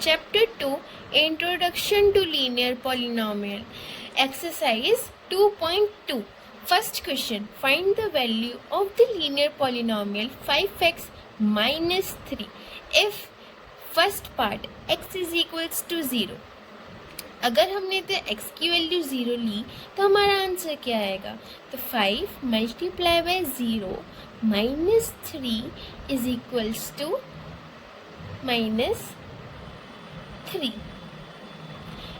Chapter 2, Introduction to Linear Polynomial. Exercise 2.2. First question. Find the value of the linear polynomial 5x minus 3 if first part x is equals to 0. अगर हमने तो x की value 0 ली तो हमारा answer क्या आएगा? तो 5 multiply by 0 minus 3 is equals to minus 3.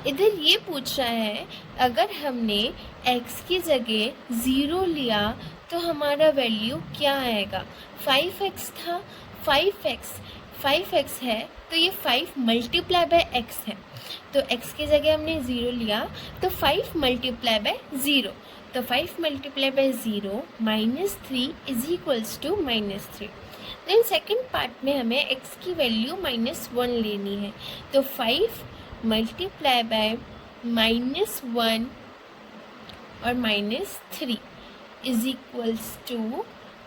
इधर ये पूछ रहा है अगर हमने x की जगह 0 लिया तो हमारा वैल्यू क्या आएगा? 5x था, 5x है तो ये 5 मल्टीप्लाई बाय x है, तो x की जगह हमने 0 लिया तो 5 मल्टीप्लाई बाय 0, तो 5 multiply by 0 minus 3 is equals to minus 3. Then second part में हमें x की वैल्यू -1 लेनी है, तो 5 मल्टीप्लाई बाय -1 और -3 is equals to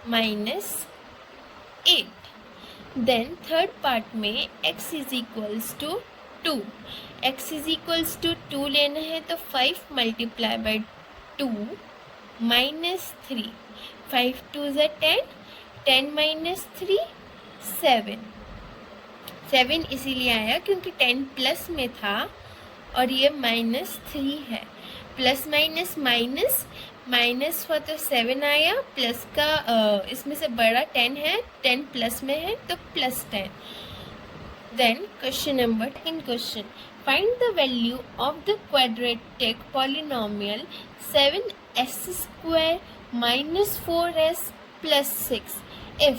-8. Then third part में x is equals to 2. x is equals to 2 लेना है तो 5 मल्टीप्लाई बाय 2 -3, 5 2 ज़ा 10, 10 माइनस 3 7. 7 इसीलिए आया क्योंकि 10 प्लस में था और ये -3 है. प्लस माइनस माइनस माइनस हुआ तो 7 आया, प्लस का इसमें से बड़ा 10 है, 10 प्लस में है तो +10. Then question number 10 question. Find the value of the quadratic polynomial 7s² - 4s + 6 if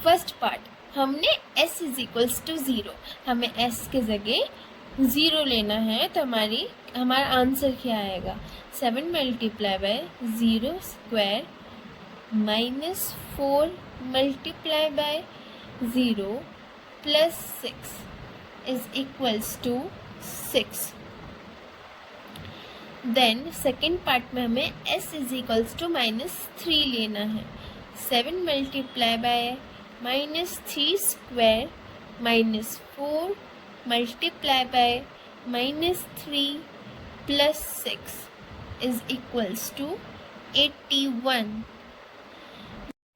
first part हमने s इज इक्वल्स टू 0, हमें s के जगह 0 लेना है तो हमारा आंसर क्या आएगा? 7 multiply by 0² -4 multiply by 0 + 6 is equals to 6. Then second part में हमें s इज इक्वल्स टू -3 लेना है. 7 multiply by -3² -4 multiply by -3 + 6 is equals to 81.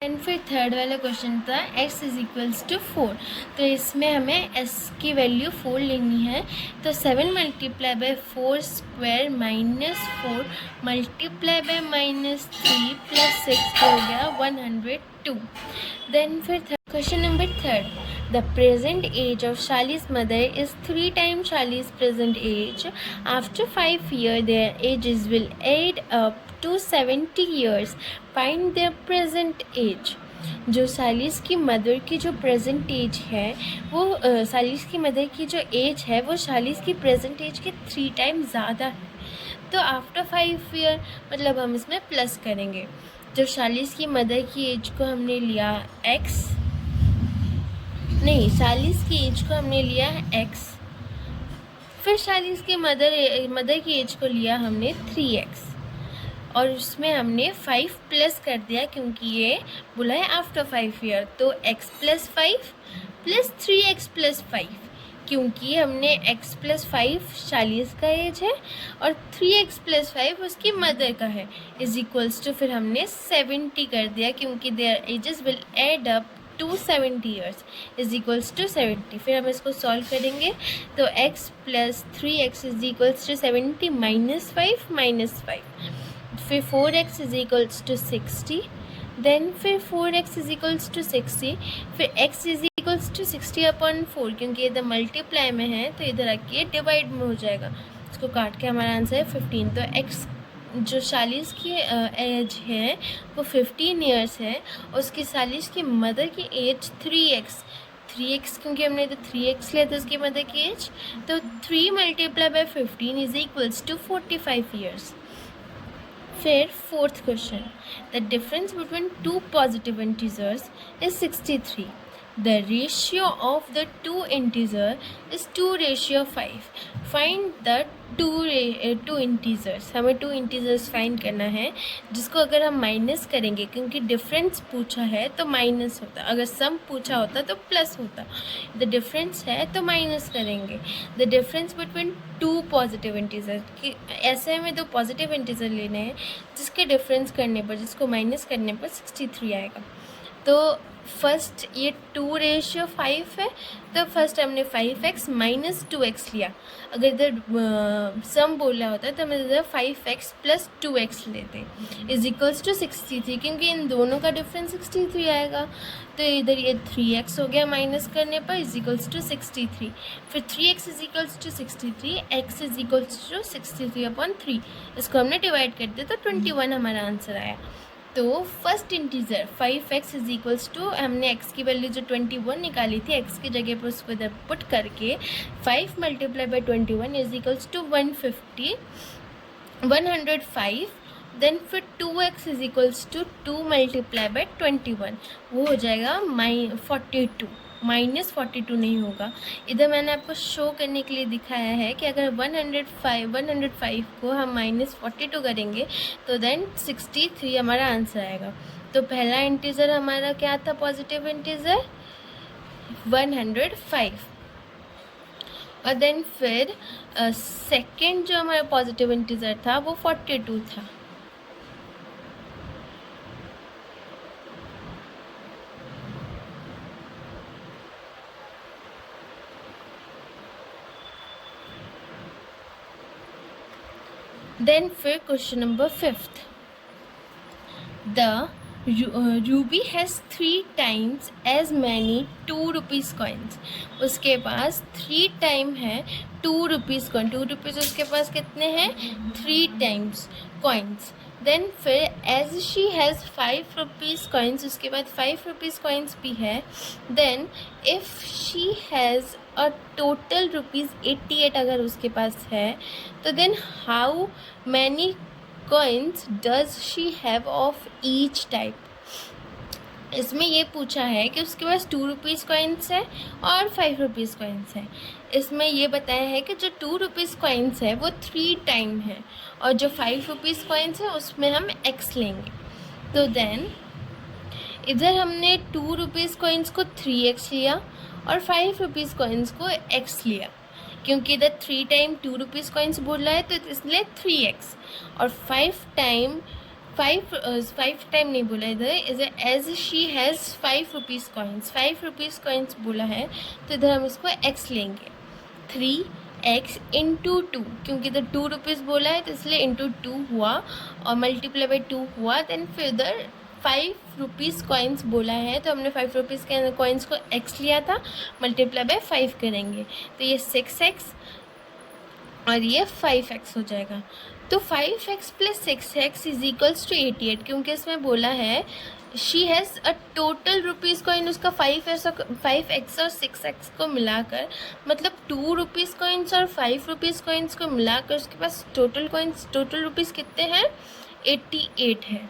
And फिर थर्ड वाला क्वेश्चन था x इज इक्वल्स टू 4, तो इसमें हमें s की वैल्यू 4 लेनी है, तो 7 मल्टीप्लाई बाय 4² -4 मल्टीप्लाई बाय -3 + 6 हो गया 102. देन फिर question number 3. The present age of Shali's mother is 3 times Shali's present age. After 5 years, their ages will add up to 70 years. Find their present age. जो सालिस की mother की जो present as है वो सालिस की मदर की जो एज है वो शालिस की प्रेजेंट एज के 3 टाइम्स ज़्यादा है. तो आफ्टर 5 ईयर मतलब हम इसमें प्लस करेंगे. जब शालिस की मदर की एज को हमने लिया शालिस की एज को हमने लिया x, फिर शालिस की मदर की एज को लिया हमने 3x और उसमें हमने 5 प्लस कर दिया क्योंकि ये बोला है आफ्टर 5 ईयर, तो x + 5 + 3x + 5 क्योंकि हमने x + 5 शालिस का एज है और 3x + 5 उसकी मदर का है इज इक्वल्स टू फिर हमने 70 कर दिया क्योंकि their ages will add up to 70 years is equals to 70. फिर हम इसको सॉल्व करेंगे तो x + 3x is equals to 70 -5 -5. फिर 4x is equals to 60. Then फिर 4x इज इक्वल्स टू 60, फिर x इज इक्वल्स टू 60/4 क्योंकि इधर मल्टीप्लाई में है तो इधर आके डिवाइड में हो जाएगा. इसको काट के हमारा आंसर है 15. तो x जो शालिस की एज है वो 15 ईयर्स है और उसकी शालिस की मदर की एज 3x क्योंकि हमने तो 3x लिया था उसकी मदर की एज, तो 3 multiply by 15 is equals to 45 years. फिर fourth question. The difference between 2 positive integers is 63. The ratio of the two integer is 2:5. Find the two integers. हमें two integers find करना है जिसको अगर हम माइनस करेंगे, क्योंकि डिफरेंस पूछा है तो माइनस होता, अगर सम पूछा होता तो प्लस होता, द डिफरेंस है तो माइनस करेंगे। The difference between two positive integer, कि ऐसे हमें दो पॉजिटिव इंटीजर लेने हैं जिसके डिफरेंस करने पर, जिसको माइनस करने पर 63 आएगा। तो फर्स्ट ये 2:5 है, तो फर्स्ट हमने 5x माइनस 2x लिया। अगर इधर सम बोला होता तो हम इधर 5x प्लस 2x लेते इज इक्वल्स टू 63, क्योंकि इन दोनों का डिफरेंस 63 आएगा। तो इधर ये 3x हो गया माइनस करने पर इज इक्वल्स टू 63, फिर 3x is equals to 63, x is equals to 63/3। इसको हमने डिवाइड कर दिया तो 21 हमारा आंसर आया। तो first integer 5x is equals to, हमने x की वैल्यू जो 21 निकाली थी x की जगह पर उसको इधर पुट करके 5 multiply by 21 is equals to 105। Then फिर 2x is equals to 2 multiply by 21, वो हो जाएगा -42 नहीं होगा। इधर मैंने आपको शो करने के लिए दिखाया है कि अगर 105 को हम -42 करेंगे तो देन 63 हमारा आंसर आएगा। तो पहला इंटीजर हमारा क्या था, पॉजिटिव इंटीजर 105, और देन फिर सेकंड जो हमारा पॉजिटिव इंटीजर था वो 42 था। Then फिर question number 5th, the Ruby has 3 times as many 2 rupees coins। उसके पास 3 टाइम है 2 रुपीज़ कॉइन, 2 रुपीज़ उसके पास कितने हैं 3 टाइम्स कॉइन्स। देन फिर as she has 5 rupees coins, उसके बाद 5 रुपीज़ कॉइन्स भी है। Then if she has a total ₹88 अगर उसके पास है, तो then how many coins does she have of each type. इसमें ये पूछा है कि उसके पास 2 रुपीज़ कॉइन्स है और 5 रुपीज़ कॉइन्स है। इसमें ये बताया है कि जो 2 रुपीज़ कॉइन्स है वो 3 टाइम है, और जो 5 रुपीज़ कॉइन्स है उसमें हम x लेंगे। तो देन इधर हमने 2 रुपीज़ कॉइन्स को 3x लिया और 5 रुपीज़ कॉइन्स को x लिया, क्योंकि इधर 3 टाइम 2 रुपीज़ कॉइन्स बोला है तो इसलिए 3x, और 5 टाइम नहीं बोला इधर as she has 5 rupees coins, 5 rupees coins बोला है तो इधर हम इसको x लेंगे। 3x इंटू 2, क्योंकि इधर 2 रुपीज़ बोला है तो इसलिए इंटू 2 हुआ और मल्टीप्लाई बाई 2 हुआ। देन फिर इधर 5 रुपीज़ कॉइन्स बोला है तो हमने 5 रुपीज़ के कॉइन्स को x लिया था, मल्टीप्लाई बाई 5 करेंगे तो ये 6x और ये 5x हो जाएगा। तो 5x plus 6x is equals to 88, क्योंकि इसमें बोला है she has a total rupees coin, उसका 5x और 6x को मिलाकर, मतलब 2 रुपीज़ कॉइन्स और 5 रुपीज़ कॉइन्स को मिलाकर उसके पास टोटल रुपीज़ कितने हैं 88 है।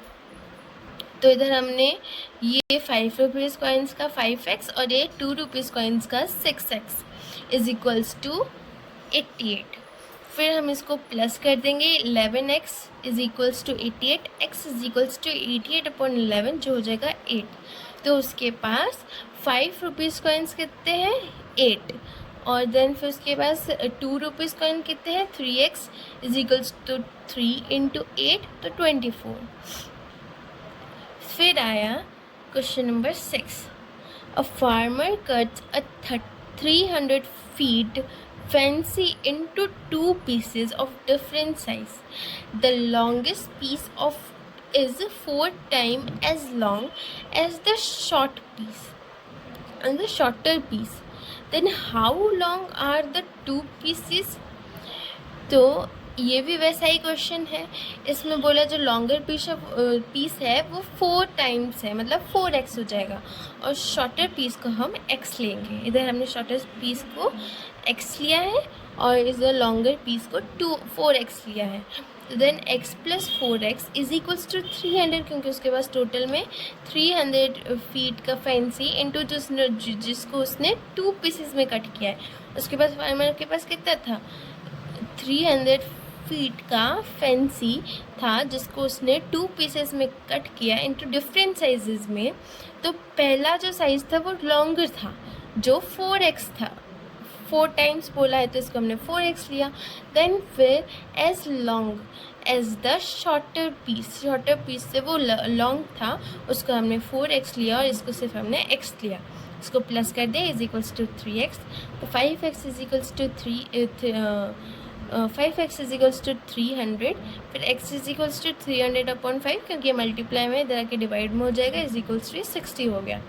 तो इधर हमने ये 5 रुपीज़ कॉइन्स का 5x और ये 2 रुपीज़ कॉइन्स का 6x इज इक्वल्स टू 88। फिर हम इसको प्लस कर देंगे, 11x is equals to 88, x is equals to 88/11 जो हो जाएगा 8। तो उसके पास 5 रुपीज़ कॉइन्स कितने हैं 8, और देन फिर उसके पास 2 रुपीज़ कॉइन कितने हैं 3x is equals to 3 into 8 तो 24। फिर आया question number 6, a farmer cuts a 300 feet fancy into 2 pieces of different size. The longest piece is 4 times as long as the short piece and the shorter piece. Then how long are the 2 pieces? तो ये भी वैसा ही question है। इसमें बोला जो longer piece है वो 4 टाइम्स है, मतलब 4x हो जाएगा, और शॉर्टर पीस को हम x लेंगे। इधर हमने शॉर्टर पीस को x लिया है और इधर लॉन्गर पीस को 4x लिया है। Then x plus 4x is equals to 300, क्योंकि उसके पास टोटल में 300 फीट का फैंसी इंटू जिसको उसने 2 पीसेस में कट किया है। उसके पास फार्मर के पास कितना था, 300 फीट का फैंसी था जिसको उसने 2 पीसेस में कट किया इंटू डिफरेंट साइजेस में। तो पहला जो साइज़ था वो लॉन्गर था जो 4x था, 4 टाइम्स बोला है तो इसको हमने 4x लिया। देन फिर as long as the shorter piece से वो लॉन्ग था उसको हमने 4x लिया और इसको सिर्फ हमने x लिया। इसको प्लस कर दे इज इक्वल्स टू 3x, तो 5x is equals to 5x is equals to 300, फिर x इज इक्वल्स टू 300/5 क्योंकि ये मल्टीप्लाई में इधर के डिवाइड में हो जाएगा, इज इक्वल्स टू 60 हो गया।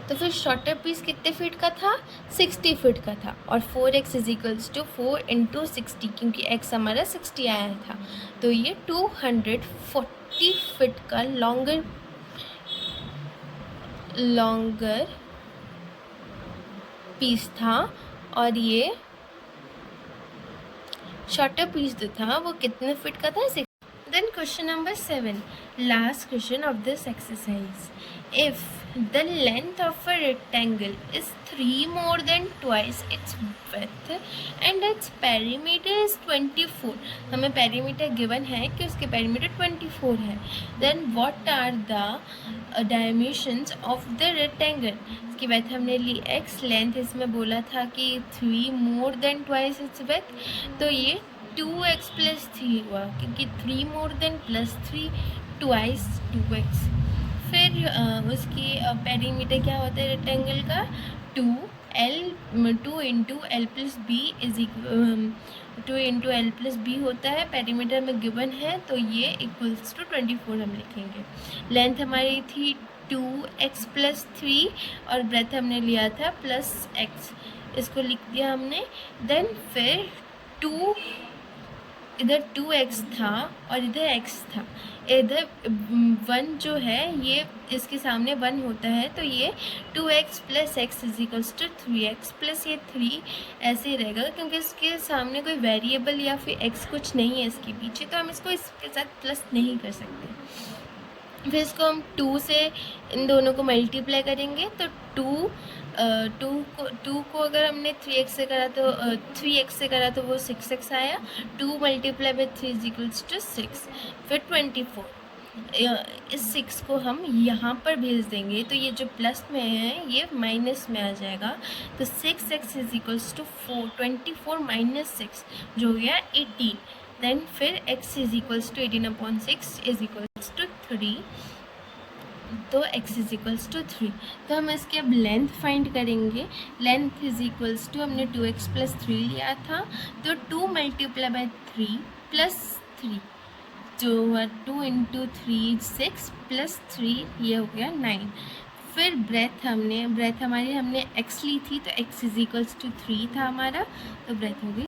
तो फिर शॉर्टर पीस कितने फीट का था, 60 फीट का था, और 4x इज इक्वल्स टू 4 × 60 क्योंकि x हमारा 60 आया था, तो ये 240 फीट का लॉन्गर पीस था। और ये शॉर्टर पीस जो था वो कितने फीट का था, 6। Then question number 7, last question of this exercise. If the length of a rectangle is 3 more than twice its width and its perimeter is 24, हमें perimeter given है कि उसके perimeter 24 है, then what are the dimensions of the rectangle? इसकी बात हमने ली x, length इसमें बोला था कि 3 more than twice its width, तो ये 2x प्लस 3 हुआ क्योंकि 3 more than plus 3 twice 2x। फिर उसकी पेरीमीटर क्या होता है रेक्टेंगल का, 2 into L plus B is 2 into L plus B होता है, पेरीमीटर में गिवन है तो ये इक्वल्स टू 24 हम लिखेंगे। लेंथ हमारी थी 2x प्लस 3 और ब्रेथ हमने लिया था प्लस x, इसको लिख दिया हमने। देन फिर 2 इधर 2x था और इधर x था, इधर 1 जो है ये इसके सामने 1 होता है तो ये 2x plus x is equals to 3x plus ये 3 ऐसे ही रहेगा क्योंकि इसके सामने कोई वेरिएबल या फिर x कुछ नहीं है इसके पीछे, तो हम इसको इसके साथ प्लस नहीं कर सकते। फिर इसको हम 2 से इन दोनों को मल्टीप्लाई करेंगे तो 2 को अगर हमने 3x से करा तो 3x से करा तो वो 6x आया, 2 multiply by 3 is equals to 6, फिर 24। इस 6 को हम यहाँ पर भेज देंगे तो ये जो प्लस में है ये माइनस में आ जाएगा, तो 6x is equals to 24 minus 6 जो हो गया 18। देन फिर x is equals to 18/6 is equals to 3, तो x इज इक्वल्स टू 3। तो हम इसके अब लेंथ फाइंड करेंगे। लेंथ इज इक्वल्स टू हमने 2x प्लस 3 लिया था तो 2 मल्टीप्लाई बाई 3 प्लस 3 जो हुआ 2 इंटू 3 6 प्लस 3 ये हो गया 9। फिर ब्रेथ हमारी हमने x ली थी तो x इज इक्वल्स टू 3 था हमारा, तो ब्रेथ हो गई